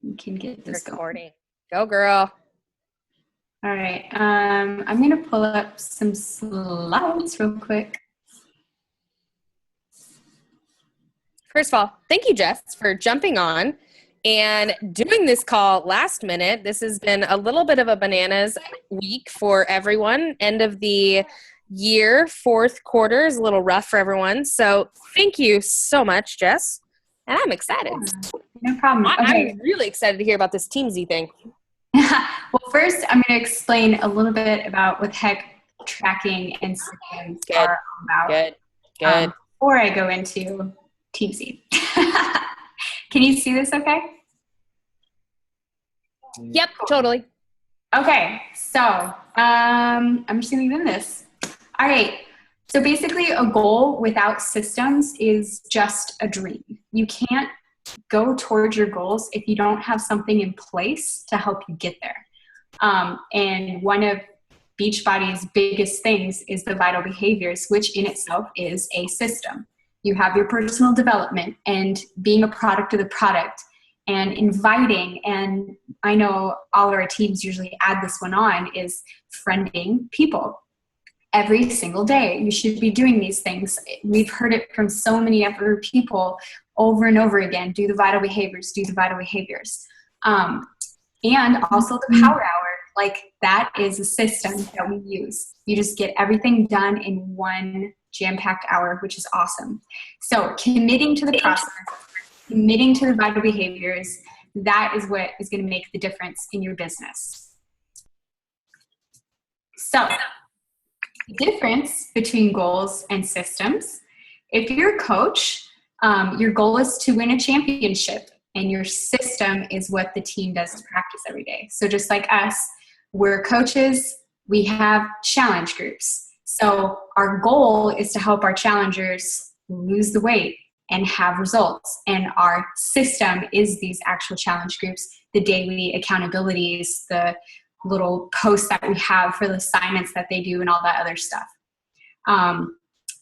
We can get this recording. Go, girl. All right. I'm going to pull up some slides real quick. First of all, thank you, Jess, for jumping on and doing this call last minute. This has been a little bit of a bananas week for everyone. End of the year, fourth quarter is a little rough for everyone. So thank you so much, Jess. And I'm excited. No problem. Okay. I'm really excited to hear about this Teamsy thing. Well, first, I'm going to explain a little bit about what the heck tracking and systems are all about. Good. Before I go into Teamsy. Can you see this okay? Yep, totally. Okay, so I'm just going to begin this. All right. So basically, a goal without systems is just a dream. You can't go towards your goals if you don't have something in place to help you get there. And one of Beachbody's biggest things is the vital behaviors, which in itself is a system. You have your personal development and being a product of the product and inviting. And I know all of our teams usually add this one on is friending people. Every single day, you should be doing these things. We've heard it from so many other people over and over again. Do the vital behaviors, do the vital behaviors. And also the power hour, like that is a system that we use. You just get everything done in one jam-packed hour, which is awesome. So committing to the process, committing to the vital behaviors, that is what is going to make the difference in your business. So the difference between goals and systems, if you're a coach, your goal is to win a championship and your system is what the team does to practice every day. So just like us, we're coaches, we have challenge groups. So our goal is to help our challengers lose the weight and have results. And our system is these actual challenge groups, the daily accountabilities, the little posts that we have for the assignments that they do and all that other stuff.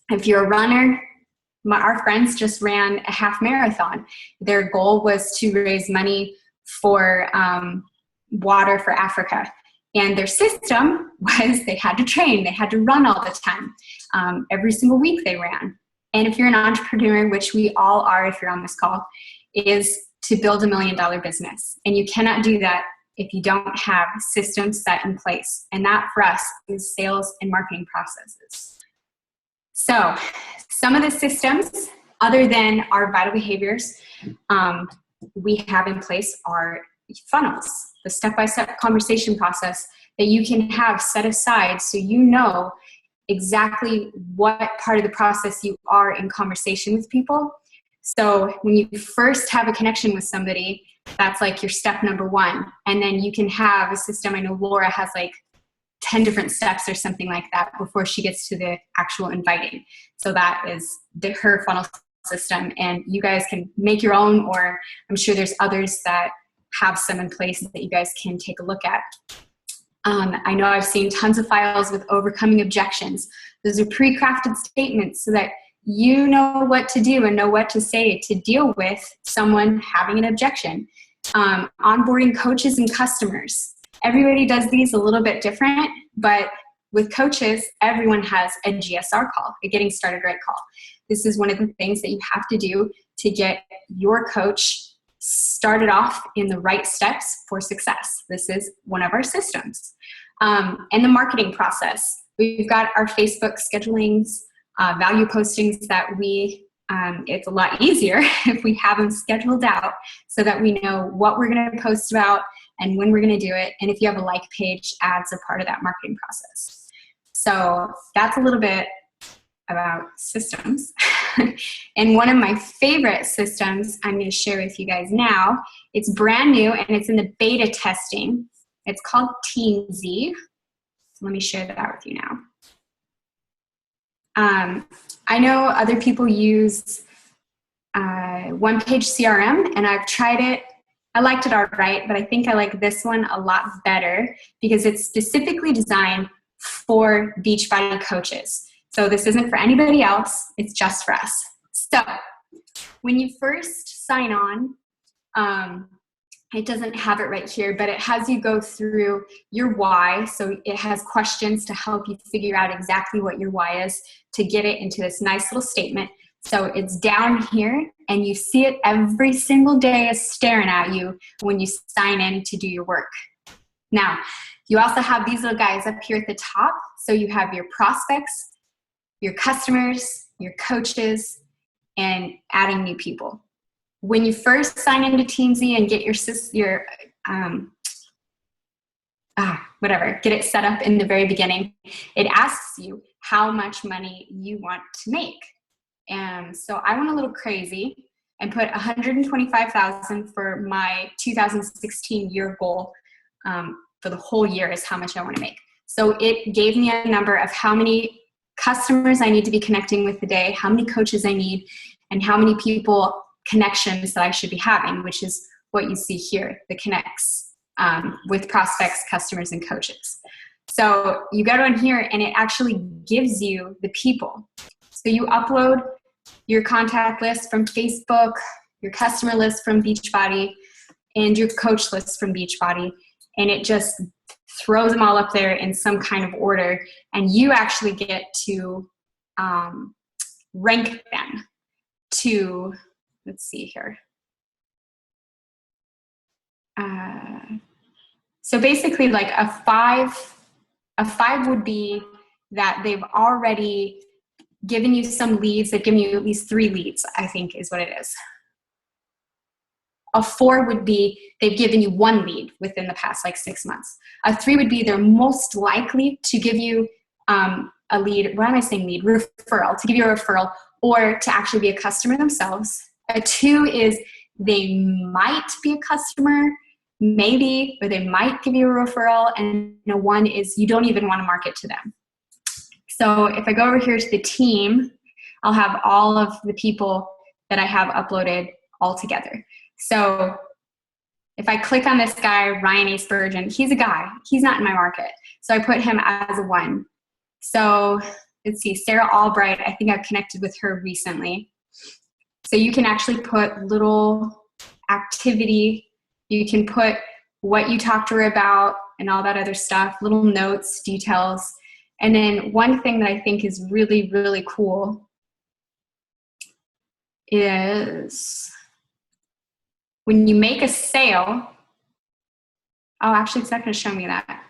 If you're a runner, our friends just ran a half marathon. Their goal was to raise money for water for Africa. And their system was they had to train, they had to run all the time. Every single week they ran. And if you're an entrepreneur, which we all are if you're on this call, is to build $1 million business. And you cannot do that if you don't have systems set in place. And that for us is sales and marketing processes. So some of the systems, other than our vital behaviors, we have in place are funnels, the step-by-step conversation process that you can have set aside so you know exactly what part of the process you are in conversation with people. So when you first have a connection with somebody, that's like your step number one. And then you can have a system. I know Laura has like 10 different steps or something like that before she gets to the actual inviting. So that is her funnel system. And you guys can make your own, or I'm sure there's others that have some in place that you guys can take a look at. I know I've seen tons of files with overcoming objections. Those are pre-crafted statements so that you know what to do and know what to say to deal with someone having an objection. Onboarding coaches and customers. Everybody does these a little bit different, but with coaches, everyone has a GSR call, a getting started right call. This is one of the things that you have to do to get your coach started off in the right steps for success. This is one of our systems. And the marketing process. We've got our Facebook schedulings, value postings that it's a lot easier if we have them scheduled out so that we know what we're going to post about and when we're going to do it. And if you have a like page, ads are part of that marketing process. So that's a little bit about systems. And one of my favorite systems I'm going to share with you guys now, it's brand new and it's in the beta testing. It's called Teamsy. So let me share that with you now. I know other people use one-page CRM, and I've tried it. I liked it all right, but I think I like this one a lot better because it's specifically designed for Beachbody coaches. So this isn't for anybody else. It's just for us. So when you first sign on, it doesn't have it right here, but it has you go through your why. So it has questions to help you figure out exactly what your why is to get it into this nice little statement. So it's down here, and you see it every single day is staring at you when you sign in to do your work. Now, you also have these little guys up here at the top. So you have your prospects, your customers, your coaches, and adding new people. When you first sign into TeamZ and get get it set up in the very beginning, it asks you how much money you want to make. And so I went a little crazy and put $125,000 for my 2016 year goal for the whole year is how much I want to make. So it gave me a number of how many customers I need to be connecting with a day, how many coaches I need, and how many people connections that I should be having, which is what you see here, the connects with prospects, customers, and coaches. So you go down here and it actually gives you the people. So you upload your contact list from Facebook, your customer list from Beachbody, and your coach list from Beachbody, and it just throws them all up there in some kind of order, and you actually get to rank them to, let's see here. So basically like a five would be that they've already given you some leads. They've given you at least 3 leads, I think is what it is. A 4 would be they've given you 1 lead within the past like 6 months. A 3 would be they're most likely to give you a lead, what am I saying lead? Referral, to give you a referral or to actually be a customer themselves. A 2 is they might be a customer, maybe, or they might give you a referral, and a 1 is you don't even want to market to them. So if I go over here to the team, I'll have all of the people that I have uploaded all together. So if I click on this guy, Ryan A. Spurgeon, he's a guy. He's not in my market. So I put him as a 1. So let's see, Sarah Albright, I think I've connected with her recently. So you can actually put little activity. You can put what you talked to her about and all that other stuff, little notes, details. And then one thing that I think is really, really cool is when you make a sale, oh, actually, it's not going to show me that.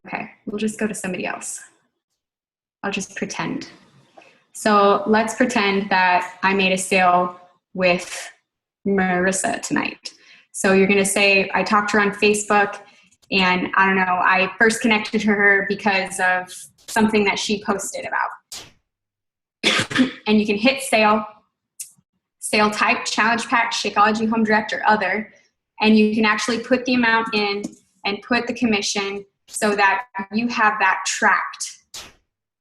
Okay, we'll just go to somebody else. I'll just pretend. So let's pretend that I made a sale with Marissa tonight. So you're going to say, I talked to her on Facebook, and I don't know, I first connected to her because of something that she posted about. And you can hit sale, sale type, challenge pack, Shakeology, Home Direct, or other, and you can actually put the amount in and put the commission so that you have that tracked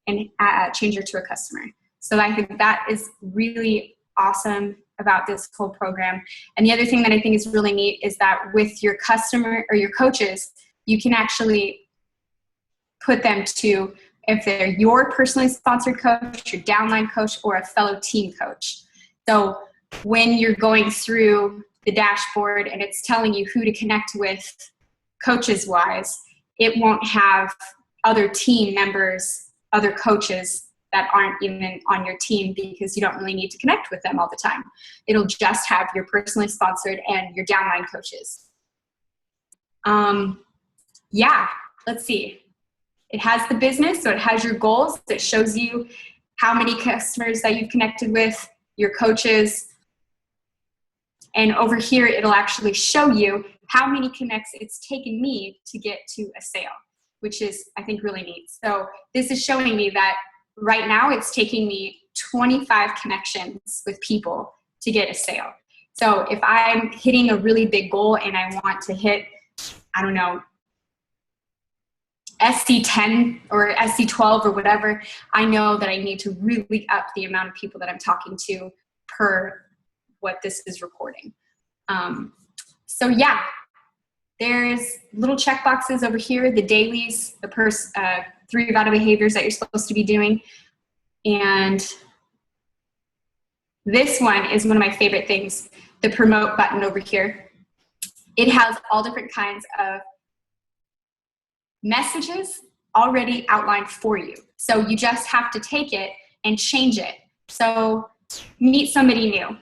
and change her to a customer. So I think that is really awesome about this whole program. And the other thing that I think is really neat is that with your customer or your coaches, you can actually put them to, if they're your personally sponsored coach, your downline coach, or a fellow team coach. So when you're going through the dashboard and it's telling you who to connect with coaches wise, it won't have other team members, other coaches that aren't even on your team because you don't really need to connect with them all the time. It'll just have your personally sponsored and your downline coaches. Yeah, let's see. It has the business, so it has your goals. It shows you how many customers that you've connected with, your coaches. And over here, it'll actually show you how many connects it's taken me to get to a sale, which is, I think, really neat. So this is showing me that right now it's taking me 25 connections with people to get a sale. So if I'm hitting a really big goal and I want to hit, I don't know, SC10 or SC12 or whatever, I know that I need to really up the amount of people that I'm talking to per what this is recording. So yeah, there's little check boxes over here, the dailies, the 3 vital behaviors that you're supposed to be doing. And this one is one of my favorite things, the promote button over here. it has all different kinds of messages already outlined for you. So you just have to take it and change it. So meet somebody new.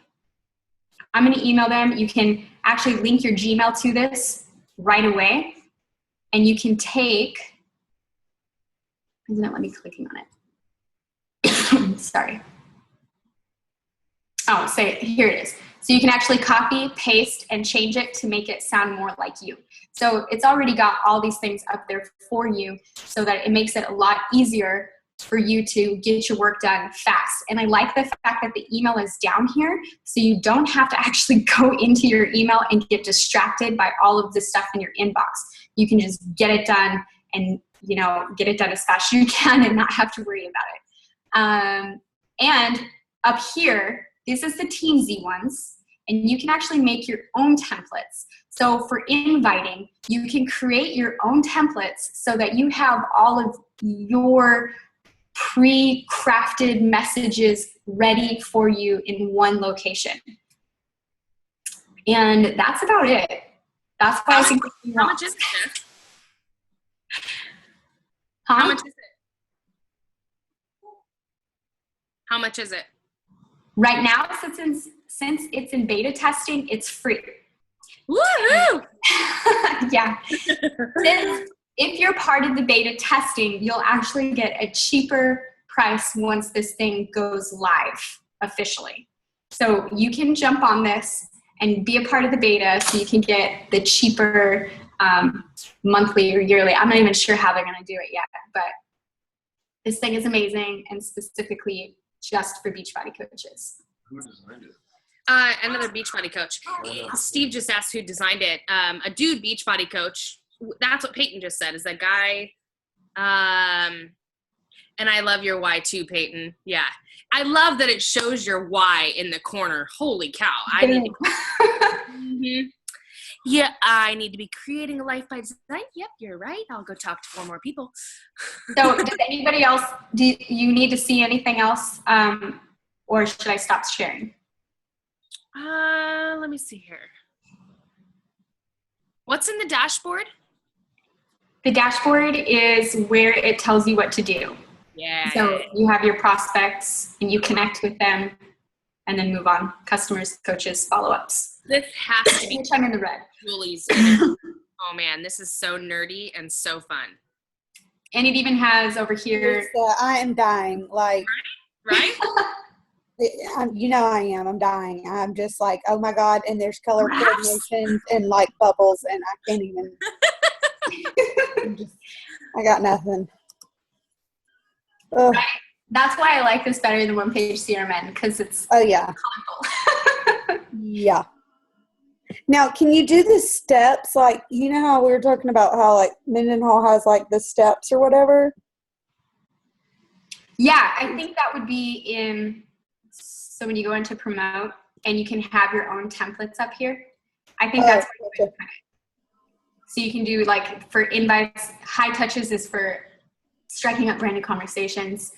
I'm going to email them. You can actually link your Gmail to this right away. And you can take, isn't it? Let me clicking on it. Sorry. Oh, so here it is. So you can actually copy, paste, and change it to make it sound more like you. So it's already got all these things up there for you so that it makes it a lot easier for you to get your work done fast. And I like the fact that the email is down here, so you don't have to actually go into your email and get distracted by all of this stuff in your inbox. You can just get it done and, you know, get it done as fast as you can and not have to worry about it. And up here, this is the Teamsy ones, and you can actually make your own templates. So for inviting, you can create your own templates so that you have all of your pre-crafted messages ready for you in one location. And that's about it. That's why I think how much is it, Jess? Huh? How much is it? How much is it? Right now, since it's in beta testing, it's free. Woohoo! Yeah. If you're part of the beta testing, you'll actually get a cheaper price once this thing goes live officially. So you can jump on this and be a part of the beta so you can get the cheaper monthly or yearly. I'm not even sure how they're going to do it yet, but this thing is amazing and specifically just for Beachbody coaches. Who designed it? Another Beachbody coach. Steve just asked who designed it. A dude Beachbody coach. That's what Peyton just said, is that guy. And I love your why too, Peyton. Yeah. I love that it shows your why in the corner. Holy cow. I need to, Yeah, I need to be creating a life by design. Yep, you're right. I'll go talk to 4 more people. So does anybody else, do you need to see anything else? Or should I stop sharing? Let me see here. What's in the dashboard? The dashboard is where it tells you what to do. Yeah. So you have your prospects and you connect with them and then move on. Customers, coaches, follow-ups. This has to be Which I'm in the red. Julie's. Oh man, this is so nerdy and so fun. And it even has over here. I am dying. Like, right? you know I am. I'm dying. I'm just like, oh my God. And there's color coordinations and like bubbles and I can't even. I got nothing. Ugh. Right? That's why I like this better than One Page CRM because it's oh yeah. colorful. Yeah. Now, can you do the steps? Like, you know how we were talking about how like Mendenhall has like the steps or whatever? Yeah, I think that would be in, so when you go into promote and you can have your own templates up here. I think that's what you put it. So you can do like for invites, high touches is for striking up brand new conversations.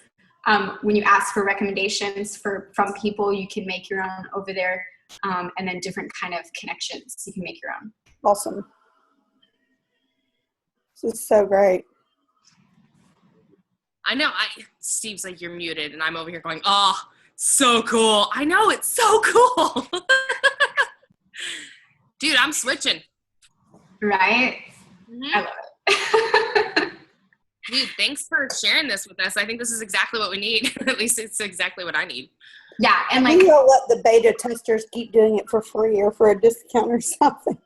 When you ask for recommendations from people, you can make your own over there. And then different kind of connections. You can make your own. Awesome. This is so great. I know. Steve's like, you're muted. And I'm over here going, oh, so cool. I know. It's so cool. Dude, I'm switching. Right? Mm-hmm. I love it. Dude, thanks for sharing this with us. I think this is exactly what we need. At least it's exactly what I need. Yeah, and like Maybe I'll let the beta testers keep doing it for free or for a discount or something.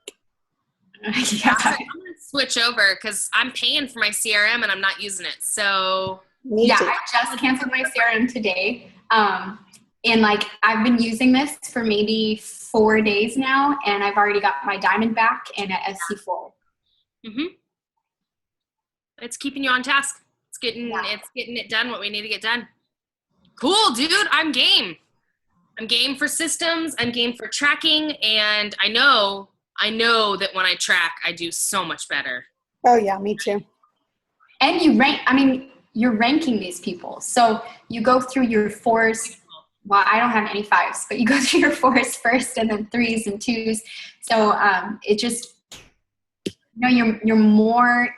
yeah. I'm going to switch over because I'm paying for my CRM and I'm not using it. So Me yeah, too. I just canceled my CRM today. And like I've been using this for maybe 4 days now, and I've already got my diamond back and a SC4. Mm-hmm. It's keeping you on task. It's getting it done what we need to get done. Cool, dude. I'm game. I'm game for systems. I'm game for tracking. And I know that when I track, I do so much better. Oh yeah, me too. And you're ranking these people. So you go through your 4s. Well, I don't have any 5s, but you go through your 4s first and then 3s and 2s. So it just you're more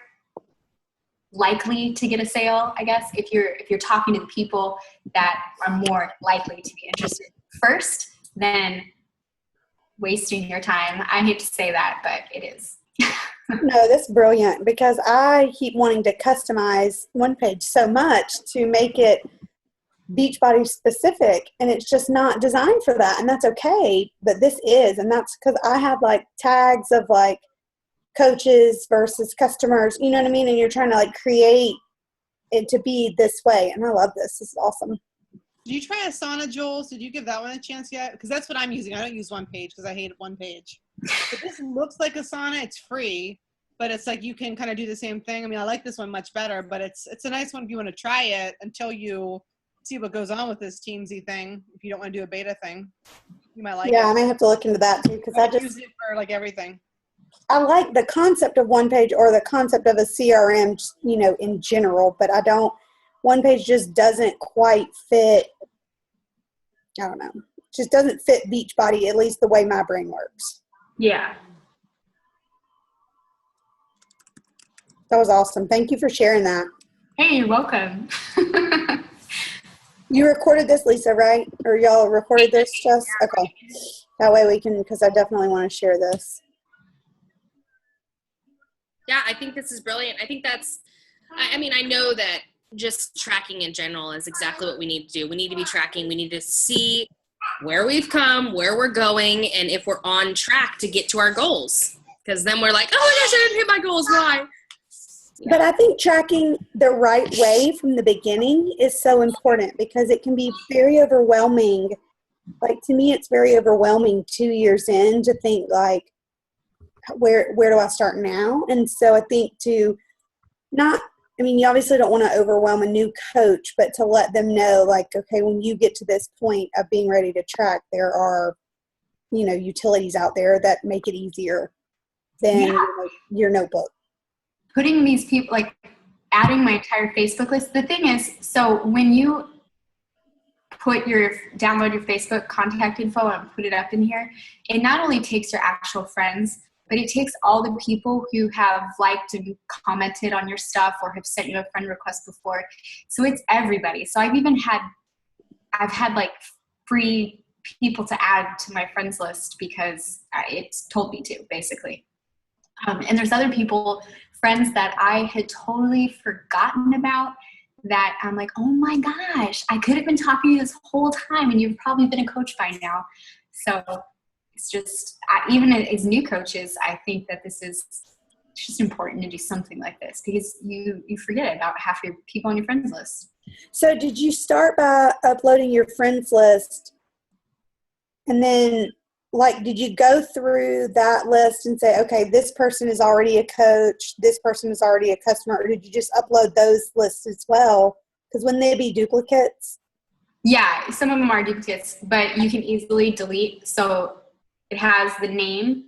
likely to get a sale, I guess, if you're talking to the people that are more likely to be interested first than wasting your time. I hate to say that, but it is. No, that's brilliant, because I keep wanting to customize one page so much to make it Beachbody specific, and it's just not designed for that, and that's okay, but this is, and that's because I have like tags of like coaches versus customers, you know what I mean, and you're trying to like create it to be this way, and I love this. This is awesome. Did you try Asana, Jules? Did you give that one a chance yet? Because that's what I'm using. I don't use one page because I hate one page. But this looks like Asana. It's free, but it's like you can kind of do the same thing. I mean, I like this one much better, but it's a nice one if you want to try it until you see what goes on with this Teamsy thing. If you don't want to do a beta thing, you might like it. Yeah, I may have to look into that too, because I just use it for like everything. I like the concept of one page or the concept of a CRM, you know, in general, but one page just doesn't quite fit. I don't know. Just doesn't fit Beachbody, at least the way my brain works. Yeah. That was awesome. Thank you for sharing that. Hey, you're welcome. You recorded this, Lisa, right? Or y'all recorded this, Jess? Okay. That way we can, because I definitely want to share this. Yeah, I think this is brilliant. I think I mean, I know that just tracking in general is exactly what we need to do. We need to be tracking. We need to see where we've come, where we're going, and if we're on track to get to our goals. Because then we're like, oh my gosh, I didn't hit my goals. Why? Yeah. But I think tracking the right way from the beginning is so important, because it can be very overwhelming. Like, to me, it's very overwhelming 2 years in to think like, where do I start now? And so I think you obviously don't want to overwhelm a new coach, but to let them know, like, okay, when you get to this point of being ready to track, there are, you know, utilities out there that make it easier than your notebook. Putting these people, like adding my entire Facebook list. The thing is, so when you download your Facebook contact info and put it up in here, it not only takes your actual friends, but it takes all the people who have liked and commented on your stuff or have sent you a friend request before. So it's everybody. So I've had like free people to add to my friends list because it's told me to, basically. And there's other friends that I had totally forgotten about, that I'm like, oh my gosh, I could have been talking to you this whole time and you've probably been a coach by now. So it's just, even as new coaches, I think that it's just important to do something like this, because you forget about half your people on your friends list. So did you start by uploading your friends list, and then did you go through that list and say, okay, this person is already a coach, this person is already a customer, or did you just upload those lists as well? Because wouldn't they be duplicates? Yeah, some of them are duplicates, but you can easily delete. So it has the name,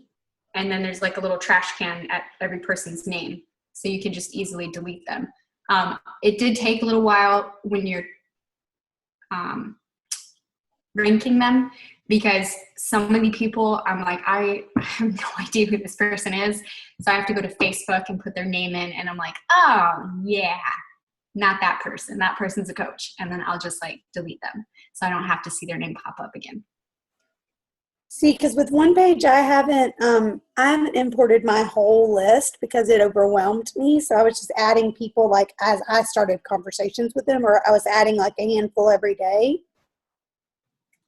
and then there's like a little trash can at every person's name. So you can just easily delete them. It did take a little while when you're ranking them, because so many people, I'm like, I have no idea who this person is. So I have to go to Facebook and put their name in, and I'm like, oh yeah, not that person. That person's a coach. And then I'll just like delete them, so I don't have to see their name pop up again. See, because with one page, I haven't imported my whole list because it overwhelmed me. So I was just adding people like as I started conversations with them, or I was adding like a handful every day.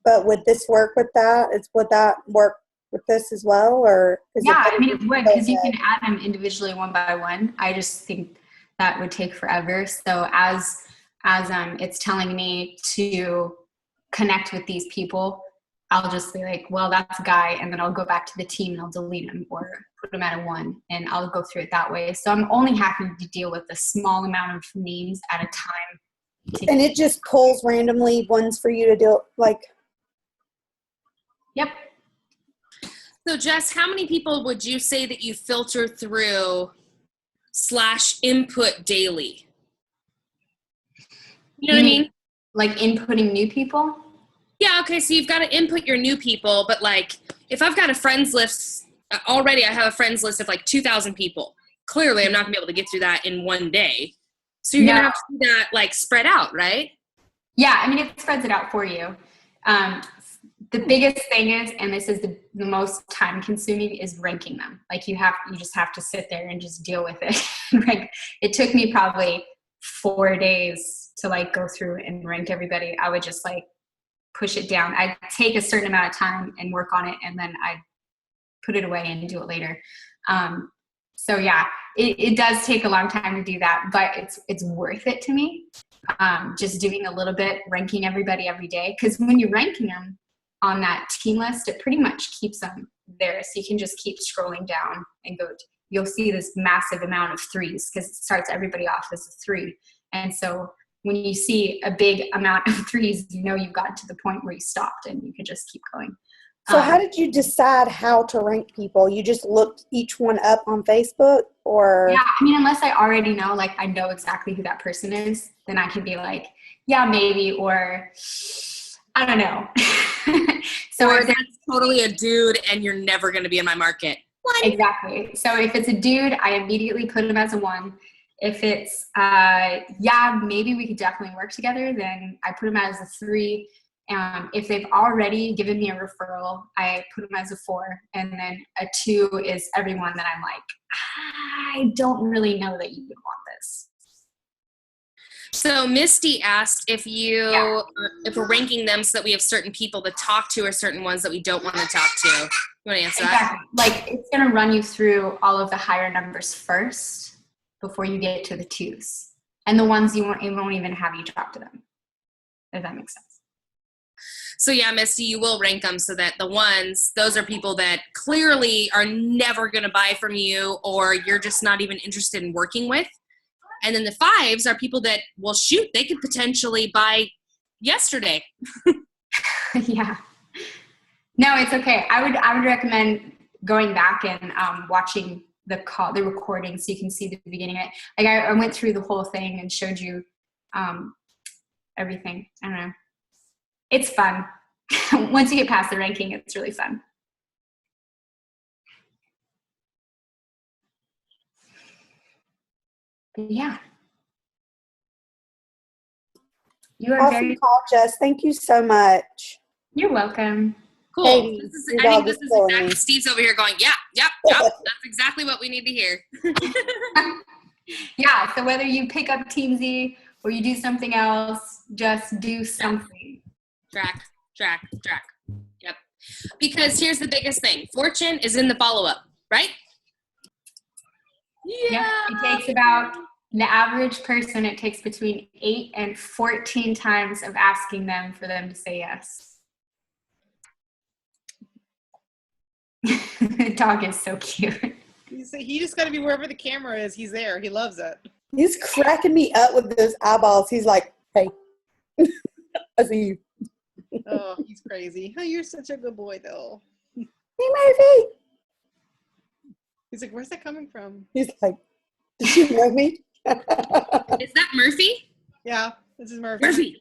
But would this work with that? Would that work with this as well? Or yeah, I mean, it would, because you can add them individually one by one. I just think that would take forever. So as it's telling me to connect with these people, I'll just be like, well, that's a guy, and then I'll go back to the team and I'll delete him or put him at a 1, and I'll go through it that way. So I'm only having to deal with a small amount of names at a time. And it just pulls randomly ones for you to do, like. Yep. So Jess, how many people would you say that you filter through / input daily? You know what I mean? Like inputting new people? Yeah, okay, so you've got to input your new people, but like if I've got a friends list already I have a friends list of like 2,000 people. Clearly, I'm not going to be able to get through that in one day. So you're going to have to do that like spread out, right? Yeah, I mean, it spreads it out for you. The biggest thing is, and this is the most time consuming, is ranking them. Like you just have to sit there and just deal with it. Like it took me probably 4 days to like go through and rank everybody. I would just like push it down. I'd take a certain amount of time and work on it, and then I'd put it away and do it later. So yeah, it does take a long time to do that, but it's worth it to me. Just doing a little bit, ranking everybody every day. Because when you're ranking them on that team list, it pretty much keeps them there. So you can just keep scrolling down and you'll see this massive amount of 3s because it starts everybody off as a 3. And so when you see a big amount of 3s, you know you've gotten to the point where you stopped and you can just keep going. So how did you decide how to rank people? You just looked each one up on Facebook, or? Yeah, I mean, unless I already know, like I know exactly who that person is, then I can be like, yeah, maybe, or I don't know. So or that's totally a dude and you're never going to be in my market. What? Exactly. So if it's a dude, I immediately put him as a 1. If it's, yeah, maybe we could definitely work together, then I put him as a 3. If they've already given me a referral, I put them as a 4. And then a 2 is everyone that I'm like, I don't really know that you would want this. So Misty asked if if we're ranking them so that we have certain people to talk to or certain ones that we don't want to talk to. You want to answer that? Like it's going to run you through all of the higher numbers first before you get to the 2s. And the ones it won't even have you talk to them, if that makes sense. So yeah, Misty, you will rank them so that the 1s, those are people that clearly are never going to buy from you or you're just not even interested in working with. And then the 5s are people that, well, shoot, they could potentially buy yesterday. Yeah. No, it's okay. I would recommend going back and watching the recording so you can see the beginning of it. Like I went through the whole thing and showed you everything. I don't know. It's fun. Once you get past the ranking, it's really fun. Yeah. You are awesome call, Jess. Thank you so much. You're welcome. Cool. Katie, I think this is exactly Steve's over here going, yep. That's exactly what we need to hear. Yeah, so whether you pick up Team Z or you do something else, just do something. Track. Yep. Because here's the biggest thing. Fortune is in the follow-up, right? Yeah. It takes about, the average person, it takes between 8 and 14 times of asking them for them to say yes. The dog is so cute. He just got to be wherever the camera is. He's there. He loves it. He's cracking me up with those eyeballs. He's like, hey, I see you. Oh, he's crazy. Oh, you're such a good boy, though. Hey, Murphy. He's like, where's that coming from? He's like, did you know me? Is that Murphy? Yeah, this is Murphy.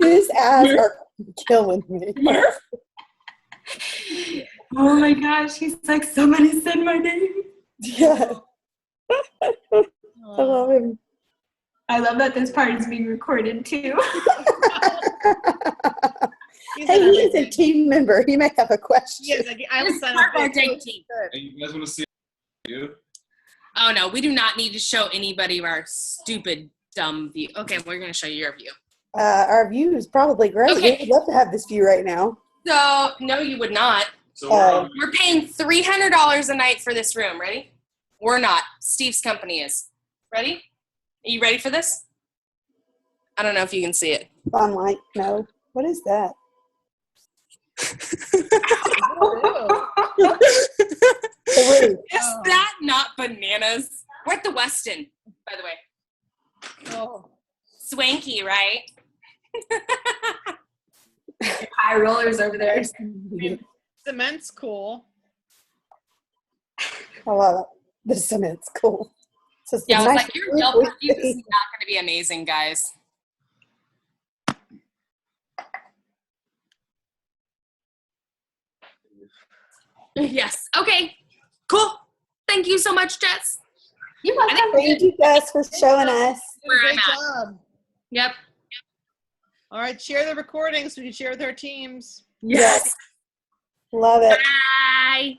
His eyes are killing me. Oh my gosh, he's like, somebody said my name. Yeah. I love him. I love that this part is being recorded too. Hey, he is a team member. He may have a question. Yes, I was sign up for a team. Hey, you guys want to see you? Oh no, we do not need to show anybody our stupid, dumb view. Okay, we're going to show you your view. Our view is probably great. Okay. We would love to have this view right now. So, no, you would not. So We're paying $300 a night for this room. Ready? We're not. Steve's company is. Ready? Are you ready for this? I don't know if you can see it. Sunlight. No. What is that? Is that not bananas? We're at the Westin, by the way. Oh. Swanky, right? High rollers over there. Cement's cool. I love it. The cement's cool. So Yeah, I was nice like, your Yelp review is not going to be amazing, guys. Yes. Okay. Cool. Thank you so much, Jess. You're welcome. Thank you, Jess, for showing us. Where Great I'm at. job. Yep. All right, share the recording so we can share with our teams. Yes. Love it. Bye.